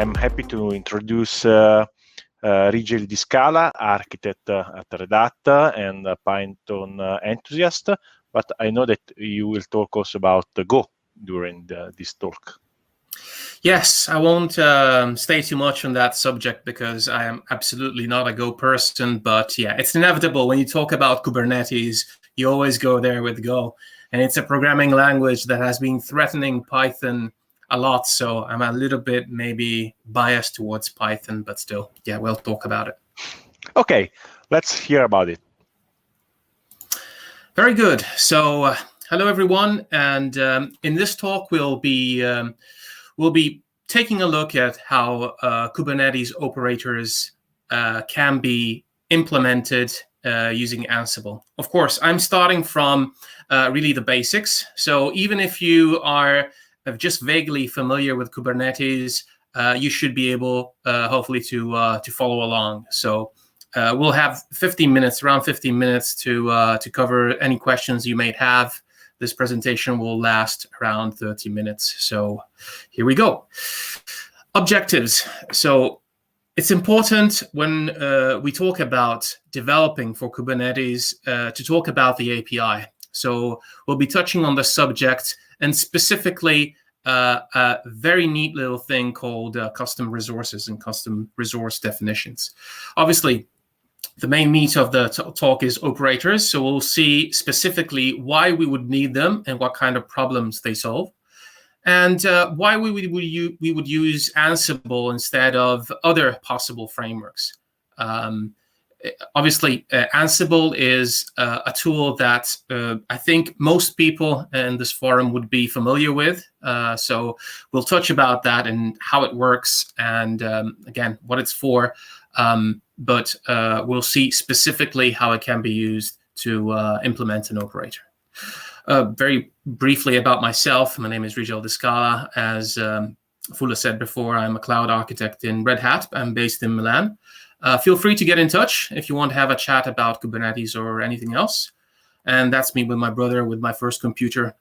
I'm happy to introduce Rigel Di Scala, architect at Red Hat and a Python enthusiast, but I know that you will talk also about Go during this talk. Yes, I won't stay too much on that subject because I am absolutely not a Go person, but yeah, it's inevitable. When you talk about Kubernetes, you always go there with Go, and it's a programming language that has been threatening Python a lot, so I'm a little bit maybe biased towards Python, but still, yeah, we'll talk about it. Okay, let's hear about it. Very good. So hello, everyone, and in this talk, we'll be taking a look at how Kubernetes operators can be implemented using Ansible. Of course, I'm starting from really the basics. So even if you are just vaguely familiar with Kubernetes, you should be able, hopefully, to follow along. So we'll have 15 minutes, around 15 minutes to cover any questions you may have. This presentation will last around 30 minutes. So here we go. Objectives. So it's important when we talk about developing for Kubernetes to talk about the API. So we'll be touching on the subject and specifically a very neat little thing called custom resources and custom resource definitions. Obviously, the main meat of the talk is operators, so we'll see specifically why we would need them and what kind of problems they solve, and why we would use Ansible instead of other possible frameworks. Obviously, Ansible is a tool that I think most people in this forum would be familiar with. So we'll touch about that and how it works and, again, what it's for. But we'll see specifically how it can be used to implement an operator. Very briefly about myself, my name is Rigel Di Scala. As Fula said before, I'm a cloud architect in Red Hat. I'm based in Milan. Feel free to get in touch if you want to have a chat about Kubernetes or anything else. And that's me with my brother with my first computer,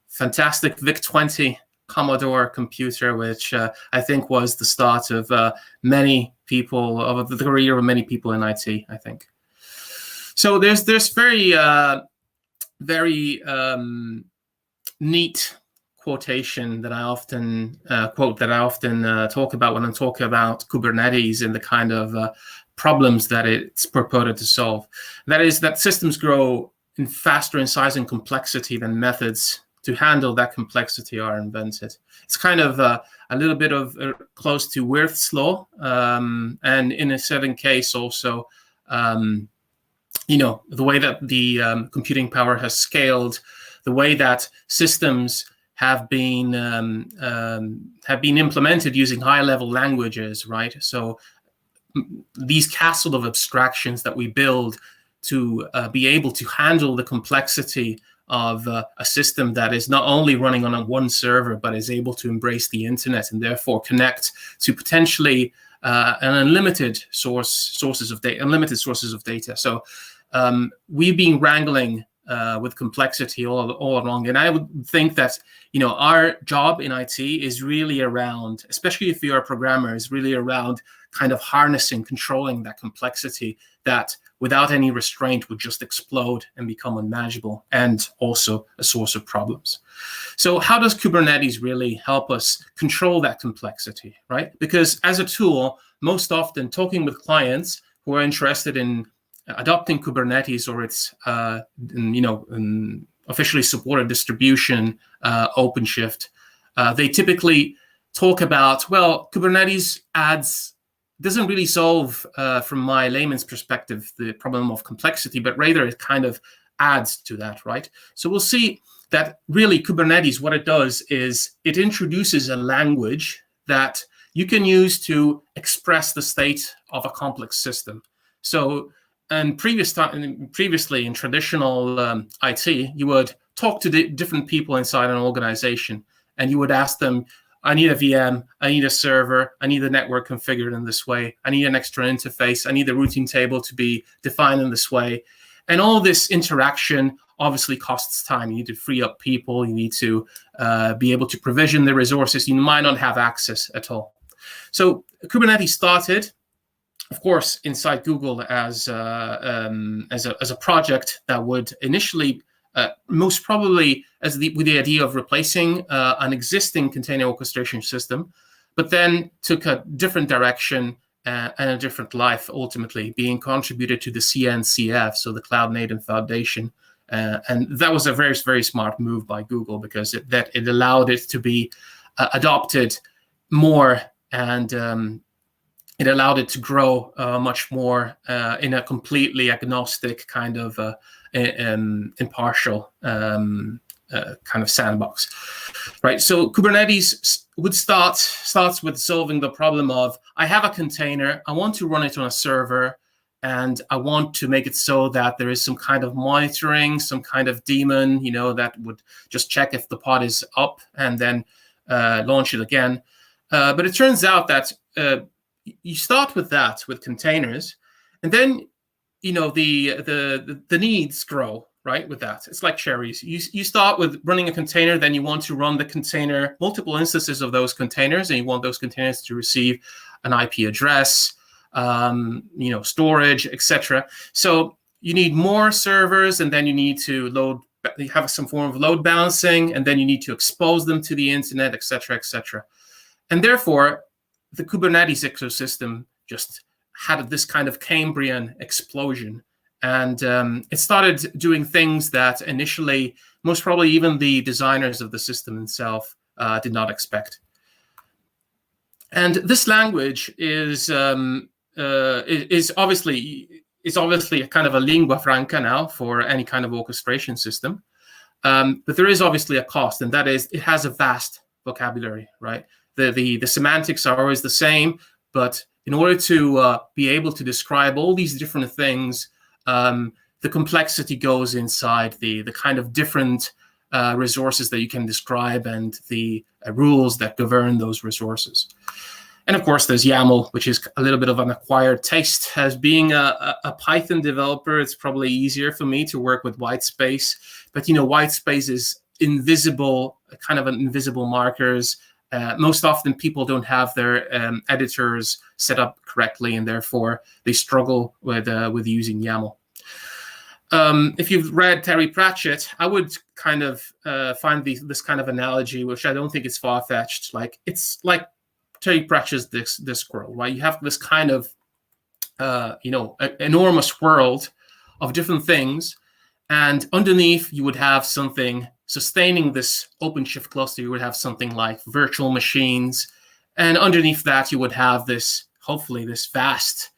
fantastic VIC-20 Commodore computer, which I think was the start of many people, of the career of many people in IT, I think. So there's very neat quotation that I often talk about when I'm talking about Kubernetes and the kind of problems that it's purported to solve. That is that systems grow faster in size and complexity than methods to handle that complexity are invented. It's kind of a little bit of close to Wirth's law, and in a certain case also, the way that the computing power has scaled, the way that systems have been implemented using high-level languages, right? So these castle of abstractions that we build to be able to handle the complexity of a system that is not only running on one server, but is able to embrace the internet and therefore connect to potentially an unlimited sources of data. So we've been wrangling with complexity all along, and I would think that our job in IT is really around, especially if you're a programmer, is really around kind of harnessing, controlling that complexity that without any restraint would just explode and become unmanageable and also a source of problems. So how does Kubernetes really help us control that complexity, right? Because as a tool, most often talking with clients who are interested in adopting Kubernetes or its, officially supported distribution, OpenShift, they typically talk about, well, Kubernetes doesn't really solve, from my layman's perspective, the problem of complexity, but rather it kind of adds to that, right? So we'll see that really Kubernetes, what it does is it introduces a language that you can use to express the state of a complex system. So, and previously in traditional IT, you would talk to different people inside an organization, and you would ask them, I need a VM, I need a server, I need the network configured in this way, I need an extra interface, I need the routing table to be defined in this way. And all this interaction obviously costs time. You need to free up people, you need to be able to provision the resources. You might not have access at all. So Kubernetes started, of course, inside Google as a project that would initially, most probably, with the idea of replacing an existing container orchestration system, but then took a different direction and a different life, ultimately being contributed to the CNCF, so the Cloud Native Foundation. And that was a very, very smart move by Google, because it allowed it to be adopted more, and it allowed it to grow much more in a completely agnostic kind of impartial kind of sandbox, right? So Kubernetes starts with solving the problem of, I have a container, I want to run it on a server, and I want to make it so that there is some kind of monitoring, some kind of daemon, that would just check if the pod is up and then launch it again. But it turns out that you start with that, with containers, and then the needs grow, right? With that, it's like cherries. You start with running a container, then you want to run the container, multiple instances of those containers, and you want those containers to receive an IP address, storage, etc. So you need more servers, and then you need to have some form of load balancing, and then you need to expose them to the internet, etc., etc. And therefore, the Kubernetes ecosystem just had this kind of Cambrian explosion. And it started doing things that initially, most probably even the designers of the system itself did not expect. And this language is obviously a kind of a lingua franca now for any kind of orchestration system. But there is obviously a cost, and that is it has a vast vocabulary, right? The semantics are always the same, but in order to be able to describe all these different things, the complexity goes inside the kind of different resources that you can describe, and the rules that govern those resources. And of course, there's YAML, which is a little bit of an acquired taste. As being a Python developer, it's probably easier for me to work with white space. But white space is invisible, kind of an invisible markers. Most often, people don't have their editors set up correctly, and therefore they struggle with using YAML. If you've read Terry Pratchett, I would kind of find this kind of analogy, which I don't think is far-fetched. It's like Terry Pratchett's Discworld, right? You have this kind of enormous world of different things, and underneath you would have something sustaining this OpenShift cluster. You would have something like virtual machines, and underneath that you would have hopefully this vast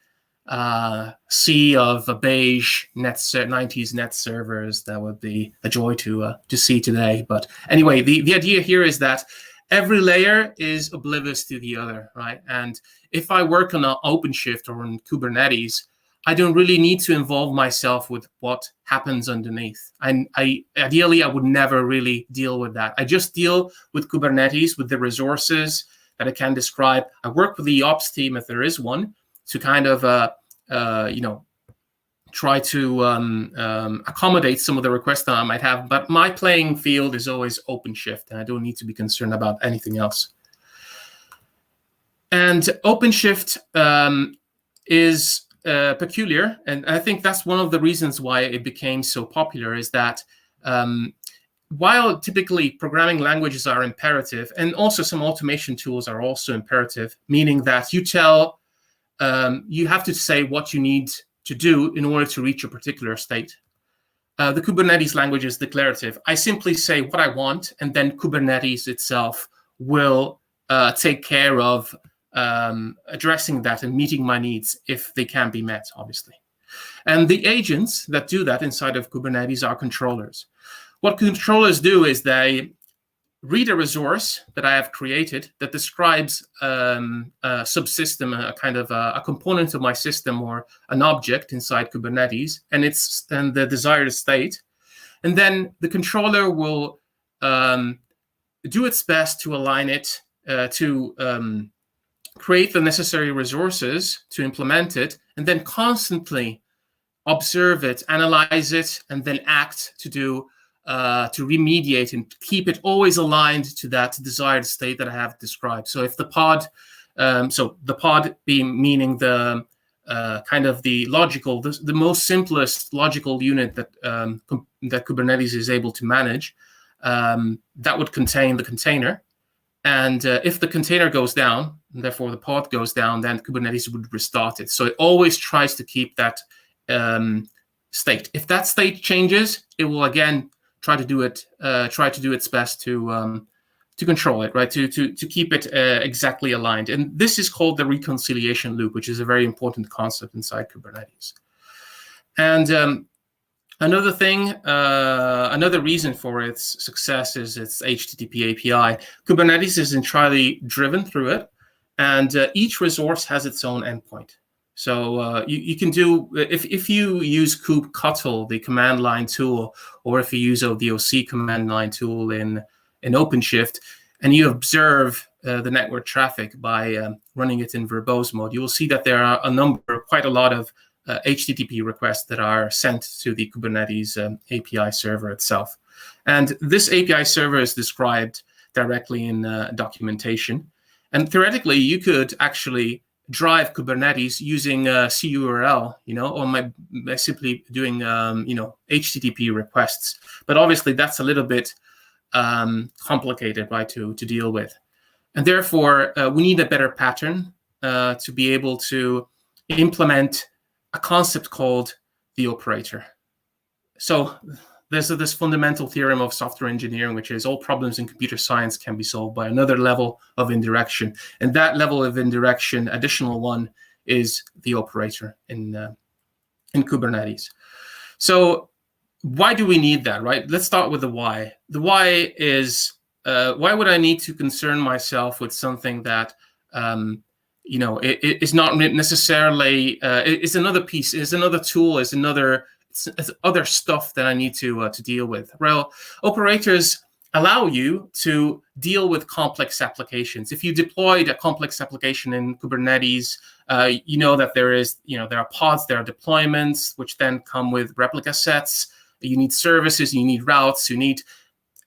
sea of beige 90s net servers that would be a joy to see today. But anyway, the idea here is that every layer is oblivious to the other, right? And if I work on an OpenShift or on Kubernetes, I don't really need to involve myself with what happens underneath. Ideally, I would never really deal with that. I just deal with Kubernetes, with the resources that I can describe. I work with the ops team, if there is one, to kind of try to accommodate some of the requests that I might have. But my playing field is always OpenShift, and I don't need to be concerned about anything else. And OpenShift is peculiar, and I think that's one of the reasons why it became so popular, is that while typically programming languages are imperative, and also some automation tools are also imperative, meaning that you have to say what you need to do in order to reach a particular state. The Kubernetes language is declarative. I simply say what I want, and then Kubernetes itself will take care of addressing that and meeting my needs if they can be met, obviously. And the agents that do that inside of Kubernetes are controllers. What controllers do is they read a resource that I have created that describes a subsystem, a kind of a component of my system or an object inside Kubernetes, and the desired state. And then the controller will do its best to align it to create the necessary resources to implement it, and then constantly observe it, analyze it, and then act to remediate and keep it always aligned to that desired state that I have described. So if the pod So the pod being meaning the kind of the logical, the most simplest logical unit that that Kubernetes is able to manage, that would contain the container. And if the container goes down, and therefore the pod goes down, then Kubernetes would restart it. So it always tries to keep that state. If that state changes, it will again try to do its best to control it, right? To keep it exactly aligned. And this is called the reconciliation loop, which is a very important concept inside Kubernetes. And another thing, another reason for its success is its HTTP API. Kubernetes is entirely driven through it, and each resource has its own endpoint. So you can do, if you use kubectl, the command line tool, or if you use the OC command line tool in OpenShift, and you observe the network traffic by running it in verbose mode, you will see that there are quite a lot of HTTP requests that are sent to the Kubernetes API server itself. And this API server is described directly in documentation. And theoretically, you could actually drive Kubernetes using CURL, or by simply doing, HTTP requests. But obviously, that's a little bit complicated, right, to deal with. And therefore, we need a better pattern to be able to implement a concept called the operator. So there's this fundamental theorem of software engineering, which is all problems in computer science can be solved by another level of indirection. And that level of indirection, additional one, is the operator in Kubernetes. So why do we need that, right? Let's start with the why. The why is, why would I need to concern myself with something that it is not necessarily, it's another piece, it's another tool, it's other stuff that I need to deal with. Well, operators allow you to deal with complex applications. If you deployed a complex application in Kubernetes, you know that there are pods, there are deployments, which then come with replica sets. You need services, you need routes,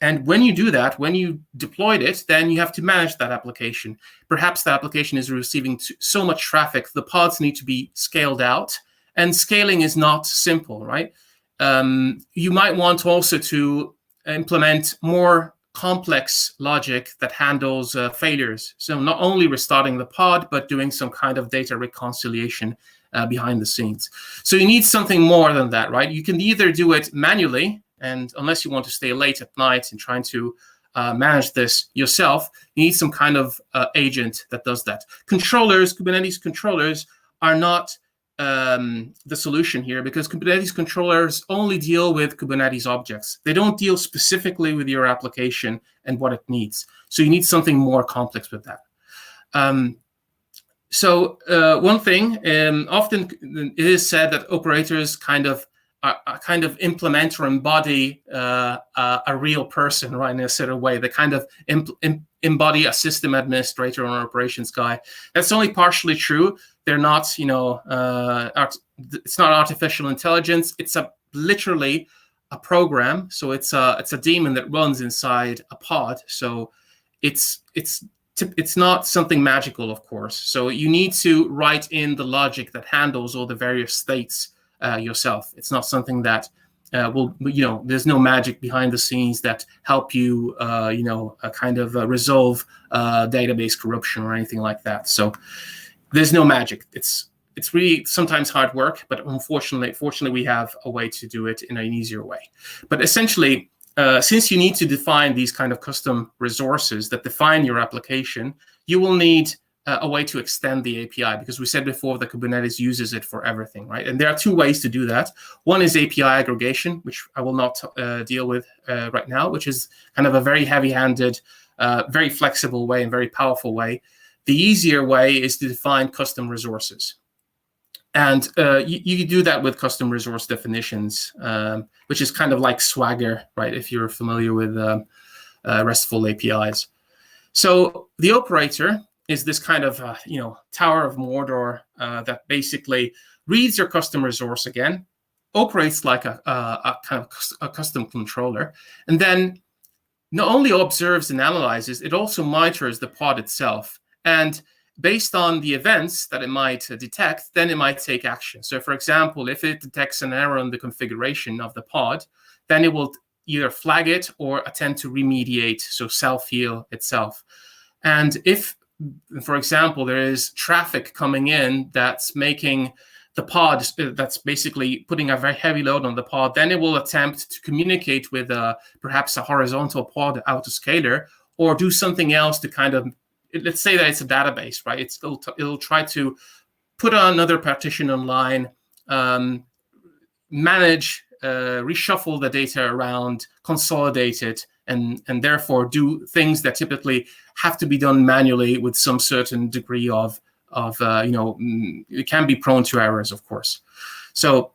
and when you do that, when you deployed it, then you have to manage that application. Perhaps the application is receiving so much traffic, the pods need to be scaled out, and scaling is not simple, right? You might want also to implement more complex logic that handles failures. So not only restarting the pod, but doing some kind of data reconciliation behind the scenes. So you need something more than that, right? You can either do it manually, and unless you want to stay late at night and trying to manage this yourself, you need some kind of agent that does that. Controllers, Kubernetes controllers, are not the solution here, because Kubernetes controllers only deal with Kubernetes objects. They don't deal specifically with your application and what it needs. So you need something more complex with that. One thing, often it is said that operators kind of implement or embody a real person, right, in a certain way. They kind of embody a system administrator or an operations guy. That's only partially true. They're not, it's not artificial intelligence. It's literally a program. So it's a daemon that runs inside a pod. So it's not something magical, of course. So you need to write in the logic that handles all the various states yourself. It's not something that there's no magic behind the scenes that help you, resolve database corruption or anything like that. So there's no magic. It's really sometimes hard work, but fortunately, we have a way to do it in an easier way. But essentially, since you need to define these kind of custom resources that define your application, you will need a way to extend the API, because we said before that Kubernetes uses it for everything, right? And there are two ways to do that. One is API aggregation, which I will not deal with right now, which is kind of a very heavy-handed, very flexible way and very powerful way. The easier way is to define custom resources. And you do that with custom resource definitions, which is kind of like Swagger, right, if you're familiar with RESTful APIs. So the operator is this kind of Tower of Mordor that basically reads your custom resource again, operates like a kind of a custom controller, and then not only observes and analyzes, it also monitors the pod itself. And based on the events that it might detect, then it might take action. So for example, if it detects an error in the configuration of the pod, then it will either flag it or attempt to remediate, so self-heal itself. And if, for example, there is traffic coming in that's making the pod, that's basically putting a very heavy load on the pod, then it will attempt to communicate with perhaps a horizontal pod autoscaler, or do something else to kind of, let's say that it's a database, right? It'll try to put another partition online, manage, reshuffle the data around, consolidate it, and therefore do things that typically have to be done manually with some certain degree of it can be prone to errors, of course. So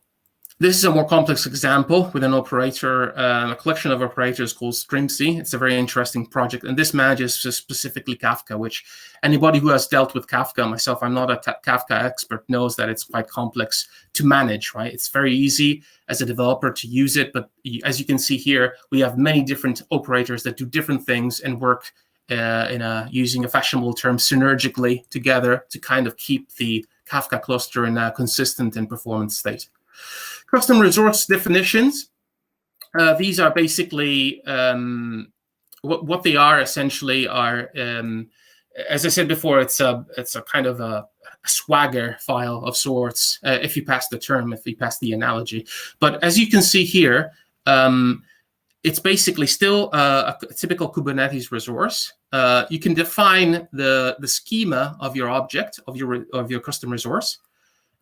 this is a more complex example with an operator, a collection of operators called StreamC. It's a very interesting project, and this manages specifically Kafka, which anybody who has dealt with Kafka, myself, I'm not a Kafka expert, knows that it's quite complex to manage, right? It's very easy as a developer to use it, but as you can see here, we have many different operators that do different things and work using a fashionable term, synergically together to kind of keep the Kafka cluster in a consistent and performance state. Custom resource definitions. These are basically what they are essentially are, as I said before, it's a kind of a Swagger file of sorts, if you pass the term, if you pass the analogy. But as you can see here, it's basically still a typical Kubernetes resource. You can define the schema of your object, of your custom resource.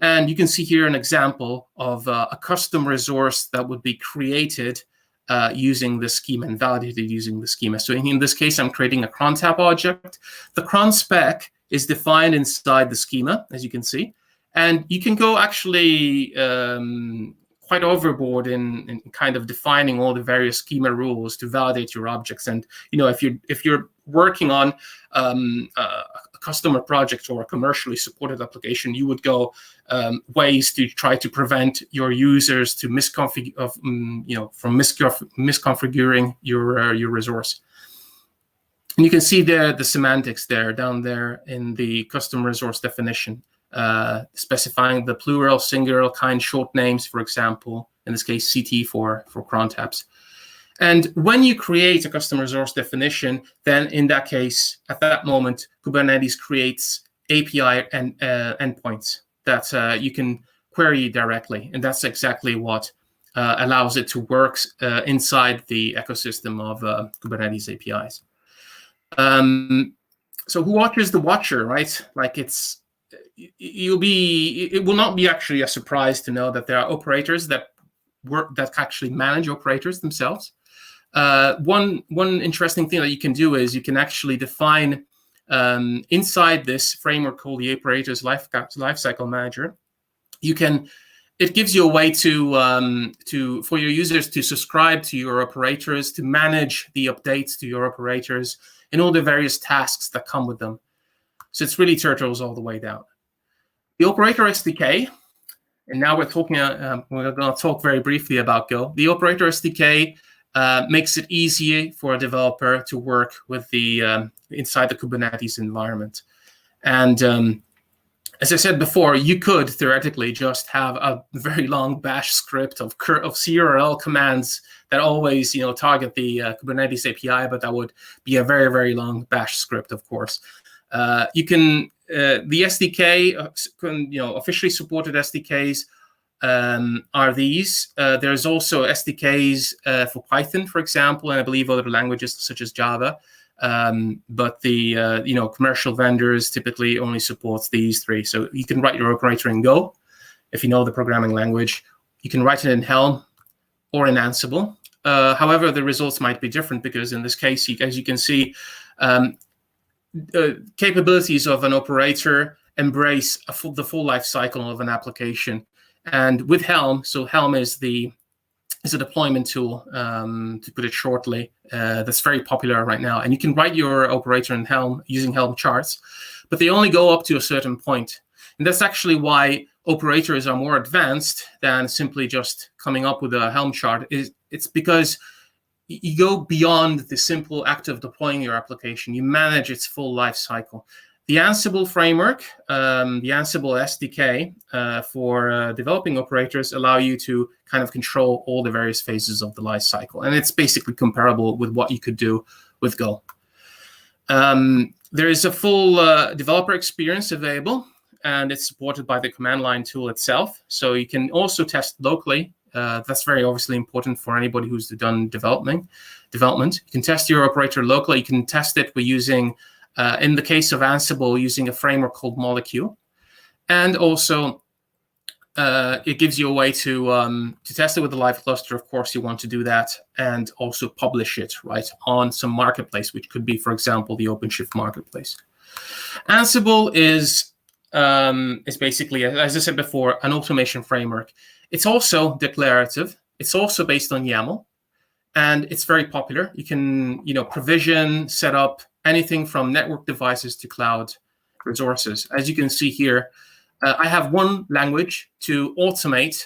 And you can see here an example of a custom resource that would be created using the schema and validated using the schema. So in this case, I'm creating a cron tab object. The cron spec is defined inside the schema, as you can see. And you can go actually quite overboard in kind of defining all the various schema rules to validate your objects. And if you're working on a customer project or a commercially supported application, you would go ways to try to prevent your users to from misconfiguring your resource. And you can see there the semantics there down there in the custom resource definition, specifying the plural, singular, kind, short names, for example, in this case, CT for cron tabs. And when you create a custom resource definition, then in that case, at that moment, Kubernetes creates API and endpoints that you can query directly. And that's exactly what allows it to work inside the ecosystem of Kubernetes APIs. So who watches the watcher, right? Like it will not be actually a surprise to know that there are operators that actually manage operators themselves. One interesting thing that you can do is you can actually define inside this framework called the Operators Lifecycle Manager. It gives you a way for your users to subscribe to your operators, to manage the updates to your operators, and all the various tasks that come with them. So it's really turtles all the way down. The Operator SDK, and now we're going to talk very briefly about Go. The Operator SDK makes it easier for a developer to work with the inside the Kubernetes environment. And as I said before, you could theoretically just have a very long bash script of CRL commands that always target the Kubernetes API, but that would be a very, very long bash script, of course. You can the SDK, officially supported SDKs are these. There's also SDKs for Python, for example, and I believe other languages such as Java. But the commercial vendors typically only supports these three. So you can write your operator in Go if you know the programming language. You can write it in Helm or in Ansible. However, the results might be different because in this case, as you can see, capabilities of an operator embrace the full life cycle of an application. And with Helm, so Helm is a deployment tool, to put it shortly, that's very popular right now. And you can write your operator in Helm using Helm charts, but they only go up to a certain point. And that's actually why operators are more advanced than simply just coming up with a Helm chart. It's because you go beyond the simple act of deploying your application. You manage its full life cycle. The Ansible framework, the Ansible SDK for developing operators allow you to kind of control all the various phases of the life cycle. And it's basically comparable with what you could do with Go. There is a full developer experience available, and it's supported by the command line tool itself. So you can also test locally. That's very obviously important for anybody who's done development. You can test your operator locally. You can test it by using, in the case of Ansible, using a framework called Molecule. And also, it gives you a way to test it with the live cluster. Of course, you want to do that, and also publish it right on some marketplace, which could be, for example, the OpenShift marketplace. Ansible is basically, as I said before, an automation framework. It's also declarative. It's also based on YAML, and it's very popular. You can, provision, set up anything from network devices to cloud resources. As you can see here, I have one language to automate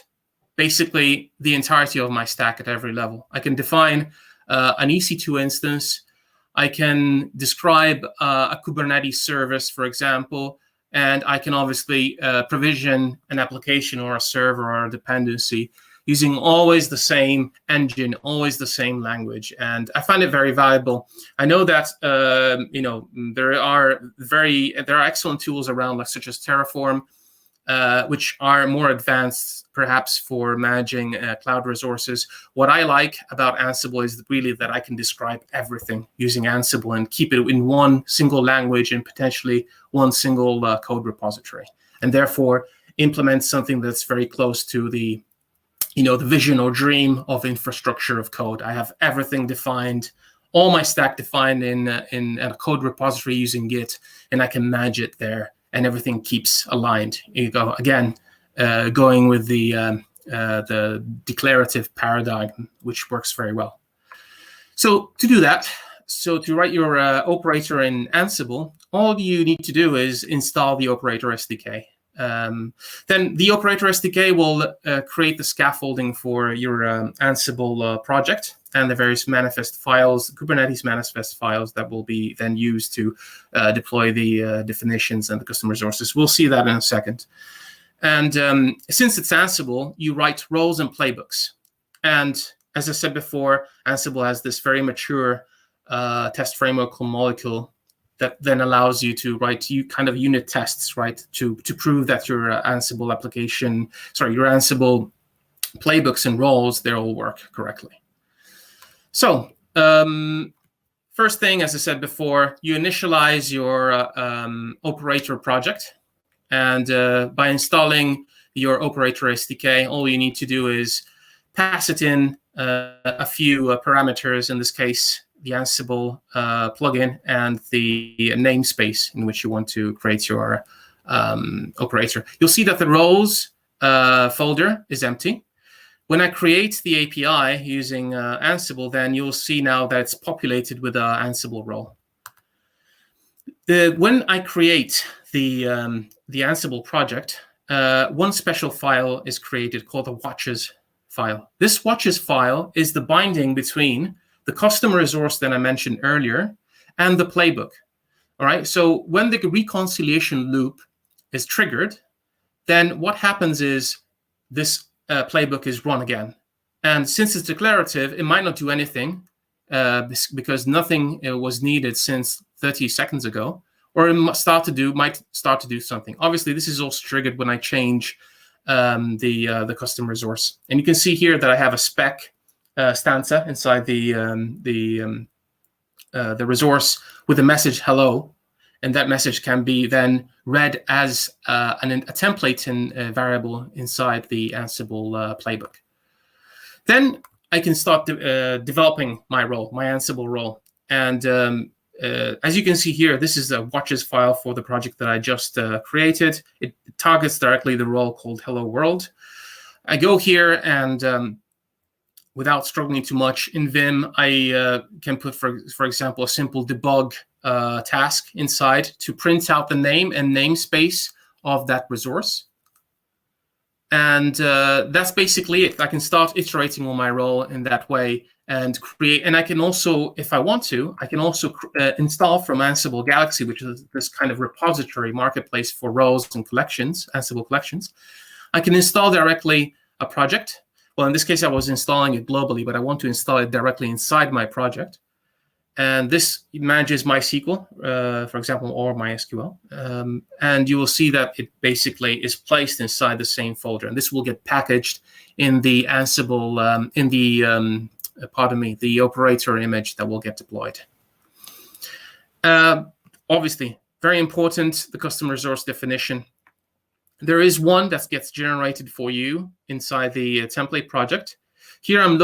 basically the entirety of my stack at every level. I can define an EC2 instance. I can describe a Kubernetes service, for example, and I can obviously provision an application or a server or a dependency using always the same engine, always the same language. And I find it very valuable. I know that there are excellent tools around, like such as Terraform, which are more advanced, perhaps, for managing cloud resources. What I like about Ansible is really that I can describe everything using Ansible and keep it in one single language and potentially one single code repository, and therefore implement something that's very close to the vision or dream of infrastructure of code. I have everything defined, all my stack defined in a code repository using Git, and I can manage it there, and everything keeps aligned. You go again, going with the declarative paradigm, which works very well. So to do that, to write your operator in Ansible, all you need to do is install the Operator SDK. Then the Operator SDK will create the scaffolding for your Ansible project and the various manifest files, Kubernetes manifest files that will be then used to deploy the definitions and the custom resources. We'll see that in a second. And since it's Ansible, you write roles and playbooks. And as I said before, Ansible has this very mature test framework called Molecule that then allows you to write kind of unit tests, right, to prove that your Ansible application, your Ansible playbooks and roles, they all work correctly. So first thing, as I said before, you initialize your operator project. And by installing your Operator SDK, all you need to do is pass it in a few parameters, in this case, the Ansible plugin and the namespace in which you want to create your operator. You'll see that the roles folder is empty. When I create the API using Ansible, then you'll see now that it's populated with an Ansible role. When I create the Ansible project, one special file is created called the watches file. This watches file is the binding between the custom resource that I mentioned earlier and the playbook. All right. So when the reconciliation loop is triggered, then what happens is this playbook is run again. And since it's declarative, it might not do anything because nothing was needed since 30 seconds ago, or it might start to do something. Obviously, this is also triggered when I change the custom resource. And you can see here that I have a spec stanza inside the resource with a message hello, and that message can be then read as a template and variable inside the Ansible playbook. Then I can start developing my role, my Ansible role. And as you can see here, this is a watches file for the project that I just created. It targets directly the role called Hello World. I go here and without struggling too much in Vim, I can put, for example, a simple debug task inside to print out the name and namespace of that resource. And that's basically it. I can start iterating on my role in that way and create. And I can also, if I want to, I can also install from Ansible Galaxy, which is this kind of repository marketplace for roles and collections, Ansible collections. I can install directly a project. Well, in this case, I was installing it globally, but I want to install it directly inside my project. And this manages MySQL, for example, or MySQL. And you will see that it basically is placed inside the same folder. And this will get packaged in the Ansible, the operator image that will get deployed. Obviously, very important, the custom resource definition. There is one that gets generated for you inside the template project. Here I'm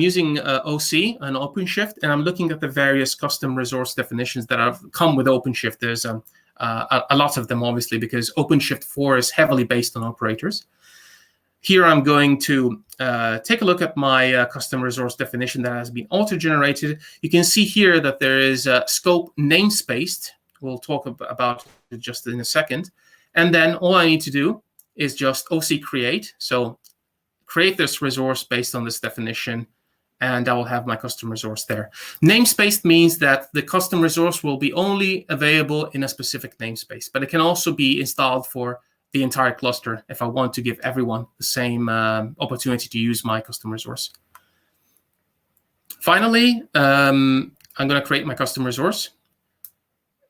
using OC and OpenShift, and I'm looking at the various custom resource definitions that have come with OpenShift. There's a lot of them, obviously, because OpenShift 4 is heavily based on operators. Here I'm going to take a look at my custom resource definition that has been auto-generated. You can see here that there is a scope namespace. We'll talk about it just in a second. And then all I need to do is just OC create. So create this resource based on this definition, and I will have my custom resource there. Namespace means that the custom resource will be only available in a specific namespace, but it can also be installed for the entire cluster if I want to give everyone the same opportunity to use my custom resource. Finally, I'm going to create my custom resource.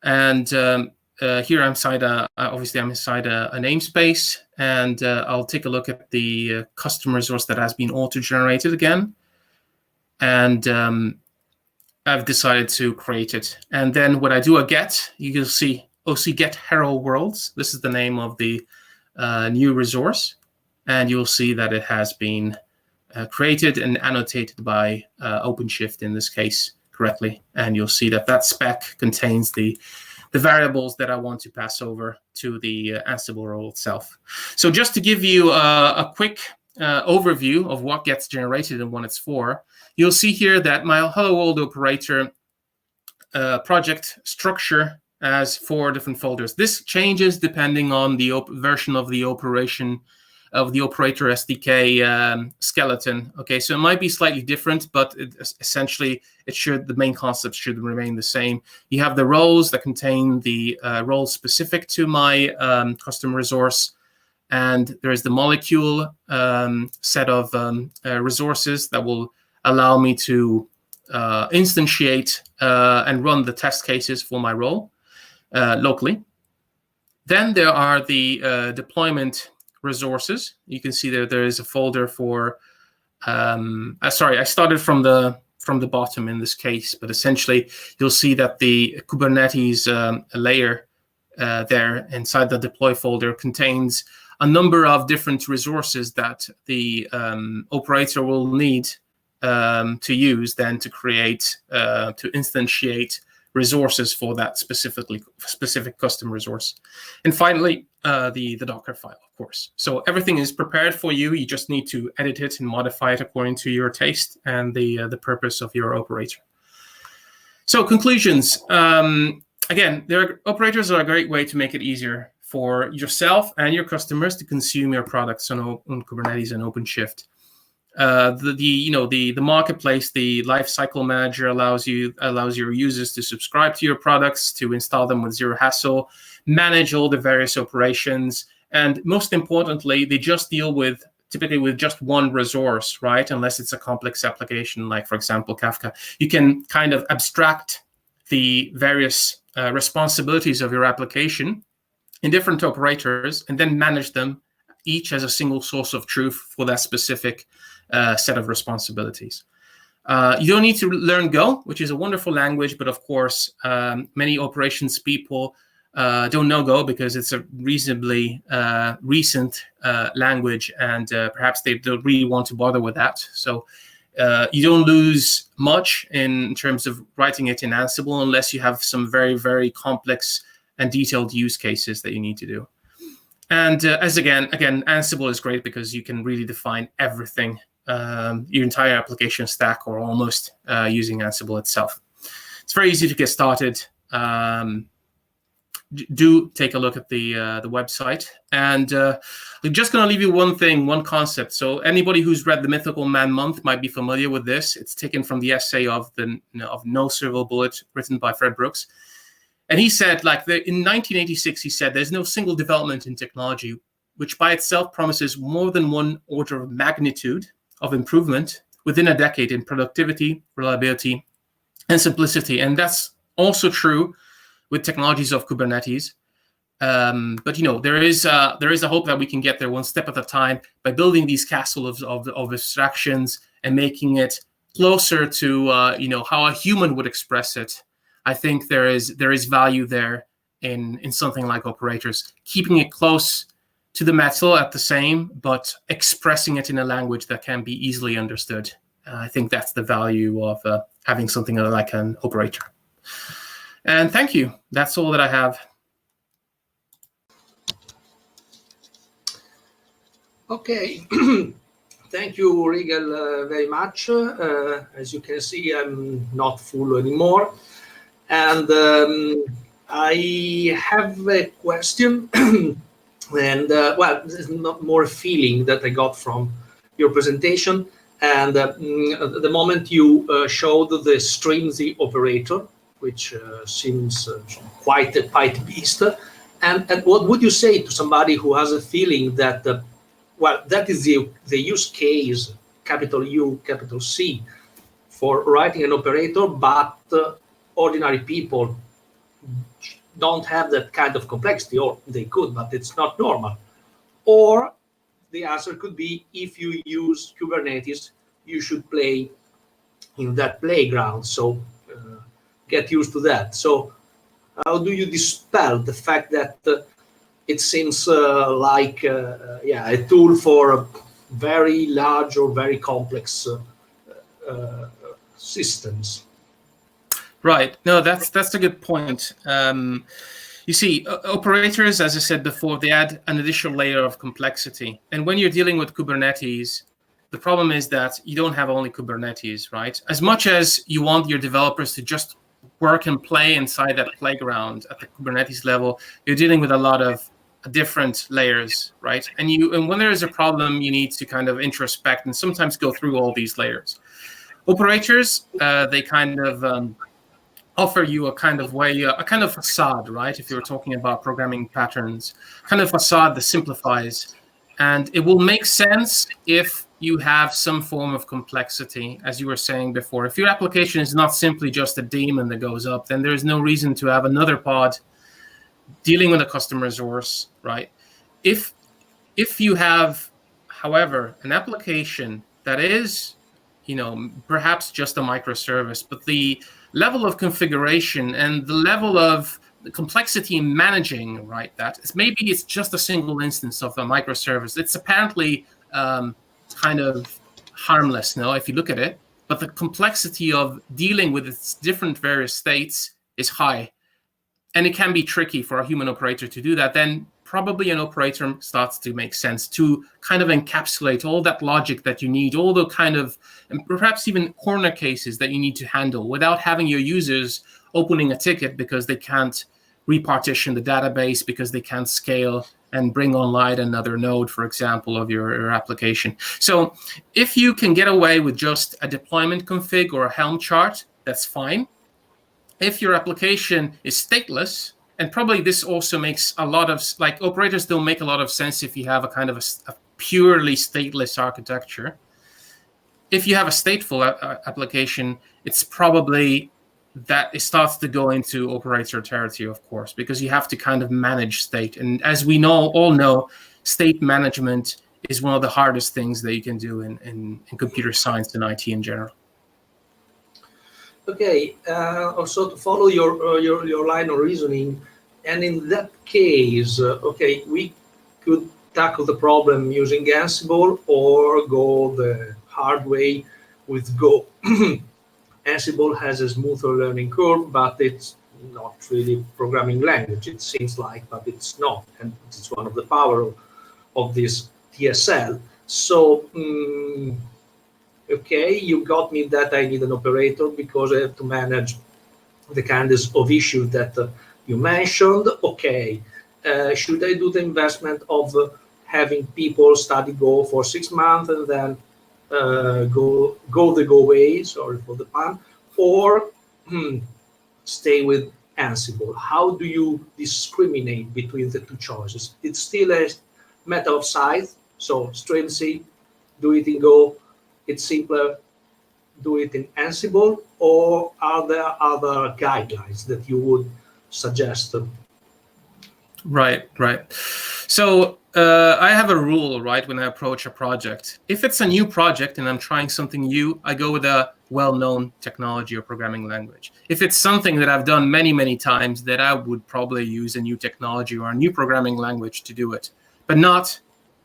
And here I'm inside, obviously I'm inside a namespace, and I'll take a look at the custom resource that has been auto-generated again. And I've decided to create it. And then when I do a get, you'll see OC get hero worlds. This is the name of the new resource. And you'll see that it has been created and annotated by OpenShift in this case correctly. And you'll see that that spec contains the variables that I want to pass over to the Ansible role itself. So just to give you a quick overview of what gets generated and what it's for, you'll see here that my Hello World operator project structure has 4 different folders. This changes depending on the version of the operation of the operator SDK skeleton. Okay, so it might be slightly different, but essentially the main concept should remain the same. You have the roles that contain the roles specific to my custom resource, and there is the molecule set of resources that will allow me to instantiate and run the test cases for my role locally. Then there are the deployment resources. You can see there is a folder for. Sorry, I started from the bottom in this case, but essentially you'll see that the Kubernetes layer there inside the deploy folder contains a number of different resources that the operator will need to use then to create to instantiate resources for that specific custom resource. And finally, the Docker file, of course. So everything is prepared for you. You just need to edit it and modify it according to your taste and the purpose of your operator. So conclusions. Again, operators are a great way to make it easier for yourself and your customers to consume your products on Kubernetes and OpenShift. The marketplace, the Lifecycle Manager allows your users to subscribe to your products, to install them with zero hassle, manage all the various operations, and most importantly, they just deal typically with just one resource, right? Unless it's a complex application, like for example Kafka, you can kind of abstract the various responsibilities of your application in different operators, and then manage them each as a single source of truth for that specific set of responsibilities. You don't need to learn Go, which is a wonderful language, but of course, many operations people don't know Go because it's a reasonably recent language, and perhaps they don't really want to bother with that. So you don't lose much in terms of writing it in Ansible unless you have some very, very complex and detailed use cases that you need to do. And again, Ansible is great because you can really define everything, your entire application stack or almost using Ansible itself. It's very easy to get started. do take a look at the website. And I'm just going to leave you one concept. So anybody who's read The Mythical Man Month might be familiar with this. It's taken from the essay of No Silver Bullet, written by Fred Brooks. And he said, like, in 1986, he said, there's no single development in technology which by itself promises more than one order of magnitude of improvement within a decade in productivity, reliability, and simplicity. And that's also true with technologies of Kubernetes. But there is a hope that we can get there one step at a time by building these castles of abstractions and making it closer to how a human would express it. I think there is value there in something like operators, keeping it close to the metal at the same, but expressing it in a language that can be easily understood. I think that's the value of having something like an operator. And thank you. That's all that I have. Okay. Thank you, Rigel, very much. As you can see, I'm not full anymore. And I have a question. And this is not more feeling that I got from your presentation. And the moment you showed the StreamC operator, which seems quite a beast. And what would you say to somebody who has a feeling that, that is the use case, capital U, capital C, for writing an operator, but ordinary people don't have that kind of complexity, or they could, but it's not normal. Or the answer could be, if you use Kubernetes, you should play in that playground. So get used to that. So how do you dispel the fact that it seems like a tool for very large or very complex systems? Right. No, that's a good point. You see, operators, as I said before, they add an additional layer of complexity. And when you're dealing with Kubernetes, the problem is that you don't have only Kubernetes, right? As much as you want your developers to just work and play inside that playground at the Kubernetes level, you're dealing with a lot of different layers, right? And when there is a problem, you need to kind of introspect and sometimes go through all these layers. Operators, they kind of offer you a kind of way, a kind of facade, right? If you're talking about programming patterns, kind of facade that simplifies. And it will make sense if you have some form of complexity, as you were saying before. If your application is not simply just a daemon that goes up, then there's no reason to have another pod dealing with a customer resource, right? If you have, however, an application that is, perhaps just a microservice, but the level of configuration and the level of the complexity in managing, right, maybe it's just a single instance of a microservice. It's apparently kind of harmless now if you look at it, but the complexity of dealing with its different various states is high. And it can be tricky for a human operator to do that. Then probably an operator starts to make sense to kind of encapsulate all that logic that you need, all the kind of, and perhaps even corner cases that you need to handle without having your users opening a ticket because they can't repartition the database, because they can't scale and bring online another node, for example, of your application. So if you can get away with just a deployment config or a Helm chart, that's fine. If your application is stateless, and probably this also makes a lot of, like, operators don't make a lot of sense if you have a kind of a purely stateless architecture. If you have a stateful application, it's probably that it starts to go into operator territory, of course, because you have to kind of manage state. And as we all know, state management is one of the hardest things that you can do in computer science and IT in general. Okay, also to follow your line of reasoning, and in that case, okay, we could tackle the problem using Ansible or go the hard way with Go. Ansible has a smoother learning curve, but it's not really programming language, it seems like, but it's not, and it's one of the power of this TSL. So, okay, you got me that I need an operator because I have to manage the kinds of issues that You mentioned, okay, should I do the investment of having people study Go for 6 months and then go the Go way, sorry for the pun, or stay with Ansible? How do you discriminate between the two choices? It's still a matter of size. So StreamC, do it in Go. It's simpler, do it in Ansible. Or are there other guidelines that you would suggest? Right. So I have a rule, right, when I approach a project. If it's a new project and I'm trying something new, I go with a well-known technology or programming language. If it's something that I've done many, many times, that I would probably use a new technology or a new programming language to do it, but not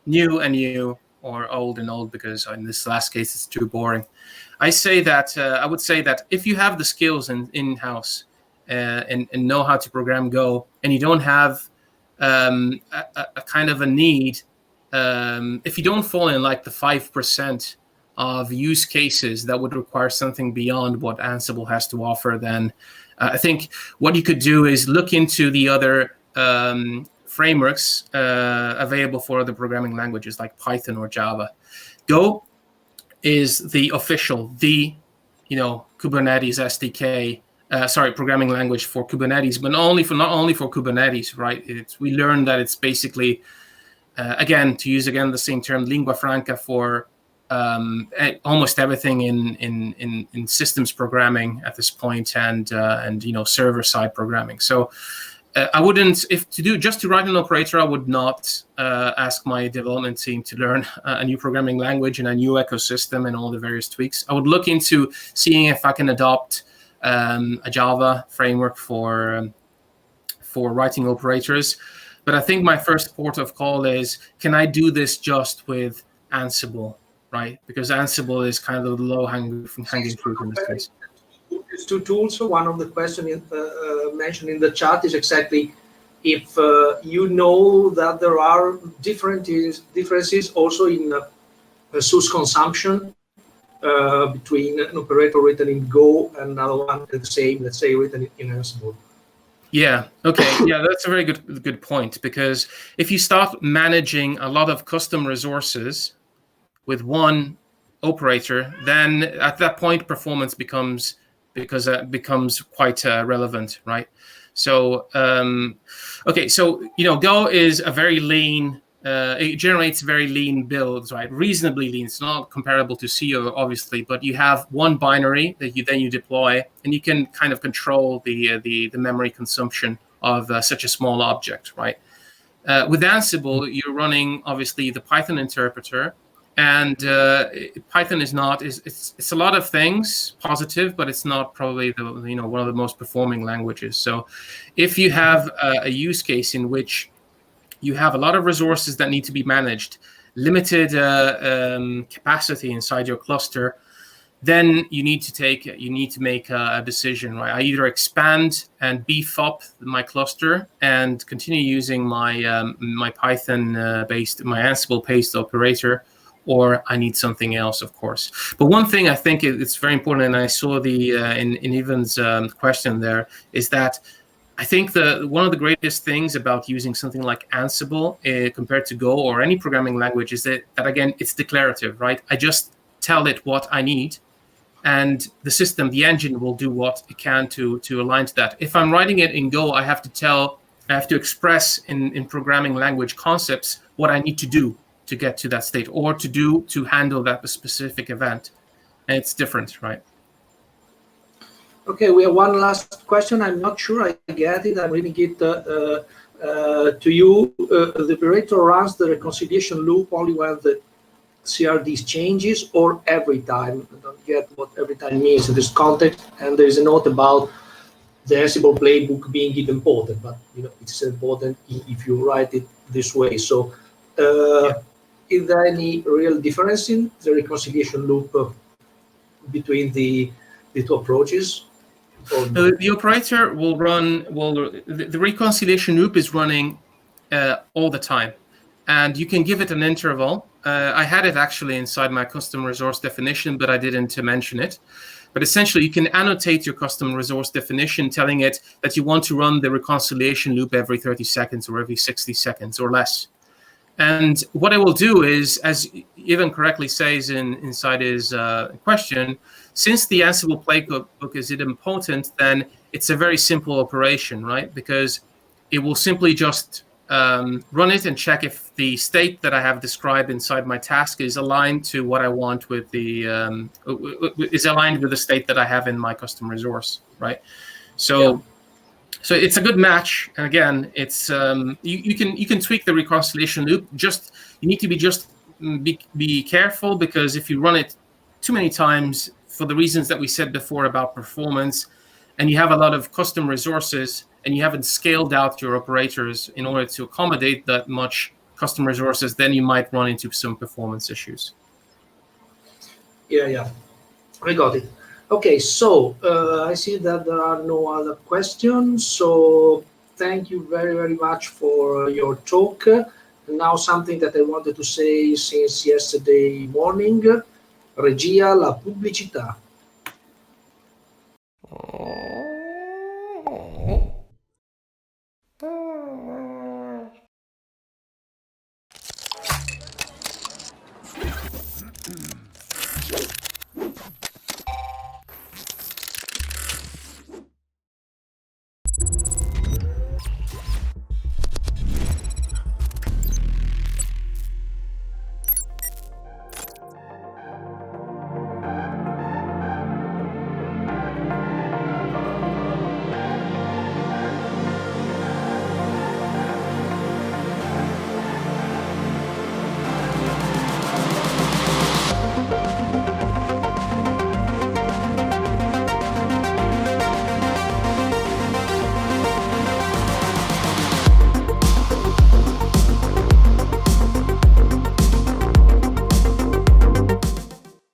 new and new or old and old, because in this last case, it's too boring. I would say that if you have the skills in-house and know how to program Go, and you don't have a kind of a need, if you don't fall in like the 5% of use cases that would require something beyond what Ansible has to offer, then I think what you could do is look into the other frameworks available for other programming languages like Python or Java. Go is the official, Kubernetes SDK, programming language for Kubernetes, but not only for Kubernetes, right? We learned that it's basically, again, to use the same term, lingua franca for almost everything in systems programming at this point, and server side programming. So I wouldn't, just to write an operator, I would not ask my development team to learn a new programming language and a new ecosystem and all the various tweaks. I would look into seeing if I can adopt a Java framework for writing operators. But I think my first port of call is, can I do this just with Ansible, right? Because Ansible is kind of the low-hanging fruit in this case. These two tools, one of the questions mentioned in the chat is exactly if you know that there are differences also in resource consumption between an operator written in Go and another one the same, let's say, written in Ansible. Yeah. Okay. Yeah, that's a very good point, because if you start managing a lot of custom resources with one operator, then at that point performance becomes quite relevant, right? So okay, so Go is a very lean. It generates very lean builds, right? Reasonably lean. It's not comparable to C, obviously, but you have one binary that you deploy, and you can kind of control the memory consumption of such a small object, right? With Ansible, you're running obviously the Python interpreter, and Python is not. It's a lot of things positive, but it's not probably one of the most performing languages. So, if you have a use case in which you have a lot of resources that need to be managed, limited capacity inside your cluster, then you need to make a decision, right? I either expand and beef up my cluster and continue using my my Python-based, my Ansible-based operator, or I need something else, of course. But one thing I think it's very important, and I saw in Ivan's question there, is that I think one of the greatest things about using something like Ansible compared to Go or any programming language is that again, it's declarative, right? I just tell it what I need, and the system, the engine, will do what it can to align to that. If I'm writing it in Go, I have to express in programming language concepts what I need to do to get to that state, or to handle that specific event, and it's different, right? Okay, we have one last question. I'm not sure I get it. I'm reading it to you. The operator runs the reconciliation loop only when the CRD changes, or every time? I don't get what every time means. There's context, and there's a note about the Ansible playbook being important, but it's important if you write it this way. So, is there any real difference in the reconciliation loop between the two approaches? The operator will run. The reconciliation loop is running all the time, and you can give it an interval. I had it actually inside my custom resource definition, but I didn't mention it. But essentially, you can annotate your custom resource definition, telling it that you want to run the reconciliation loop every 30 seconds or every 60 seconds or less. And what I will do is, as Ivan correctly says inside his question, since the Ansible playbook is idempotent, then it's a very simple operation, right? Because it will simply just run it and check if the state that I have described inside my task is aligned to what I want with the is aligned with the state that I have in my custom resource, right? So it's a good match. And again, it's you can tweak the reconciliation loop. Just you need to be careful, because if you run it too many times for the reasons that we said before about performance, and you have a lot of custom resources, and you haven't scaled out your operators in order to accommodate that much custom resources, then you might run into some performance issues. Yeah, I got it. Okay, so I see that there are no other questions. So thank you very, very much for your talk. Now something that I wanted to say since yesterday morning. Regia, la pubblicità.